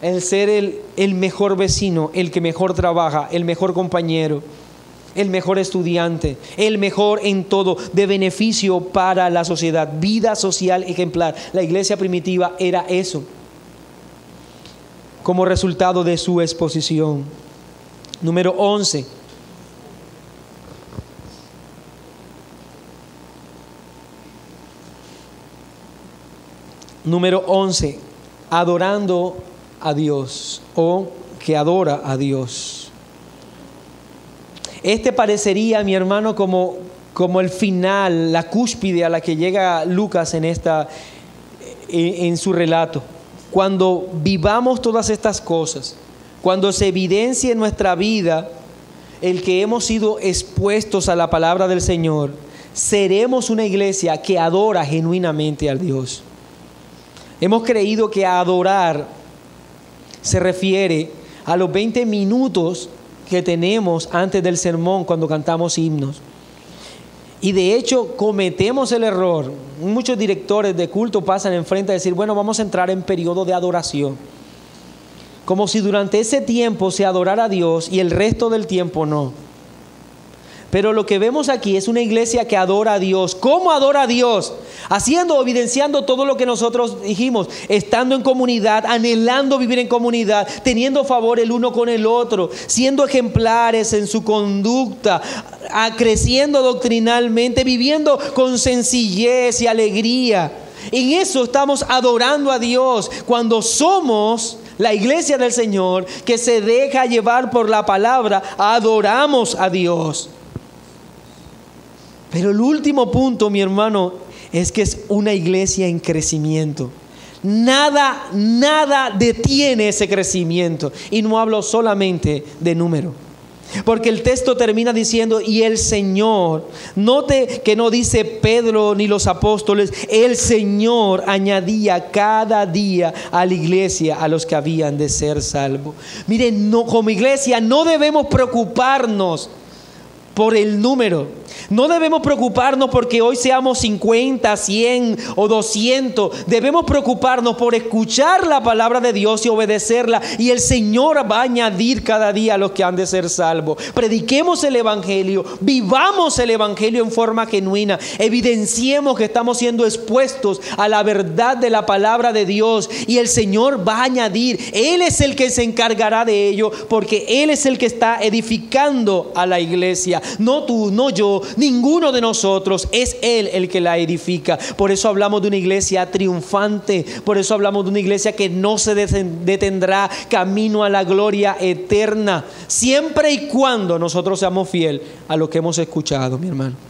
el ser el mejor vecino, el que mejor trabaja, el mejor compañero, el mejor estudiante, el mejor en todo, de beneficio para la sociedad. Vida social ejemplar. La iglesia primitiva era eso, como resultado de su exposición. Número 11. Número 11, adorando a Dios, o que adora a Dios. Este parecería, mi hermano, como el final, la cúspide a la que llega Lucas en su relato. cuando vivamos todas estas cosas, cuando se evidencie en nuestra vida el que hemos sido expuestos a la palabra del Señor, seremos una iglesia que adora genuinamente a Dios. Hemos creído que adorar se refiere a los 20 minutos que tenemos antes del sermón cuando cantamos himnos. Y de hecho cometemos el error. Muchos directores de culto pasan enfrente a decir, bueno, vamos a entrar en periodo de adoración. Como si durante ese tiempo se adorara a Dios y el resto del tiempo no. Pero lo que vemos aquí es una iglesia que adora a Dios. ¿Cómo adora a Dios? Haciendo, evidenciando todo lo que nosotros dijimos, estando en comunidad, anhelando vivir en comunidad, teniendo favor el uno con el otro, siendo ejemplares en su conducta, creciendo doctrinalmente, viviendo con sencillez y alegría. En eso estamos adorando a Dios cuando somos la iglesia del Señor que se deja llevar por la palabra. Adoramos a Dios. Pero el último punto, mi hermano, es que es una iglesia en crecimiento. Nada detiene ese crecimiento. Y no hablo solamente de número. Porque el texto termina diciendo, y el Señor, note que no dice Pedro ni los apóstoles, el Señor añadía cada día a la iglesia a los que habían de ser salvos. Miren, como iglesia no debemos preocuparnos por el número. No debemos preocuparnos porque hoy seamos 50, 100 o 200. Debemos preocuparnos por escuchar la palabra de Dios y obedecerla. Y el Señor va a añadir cada día a los que han de ser salvos. Prediquemos el Evangelio. Vivamos el Evangelio en forma genuina. Evidenciemos que estamos siendo expuestos a la verdad de la palabra de Dios. Y el Señor va a añadir. Él es el que se encargará de ello porque Él es el que está edificando a la iglesia. No tú, no yo. Ninguno de nosotros, es Él el que la edifica. Por eso hablamos de una iglesia triunfante. Por eso hablamos de una iglesia que no se detendrá camino a la gloria eterna. Siempre y cuando nosotros seamos fieles a lo que hemos escuchado, mi hermano.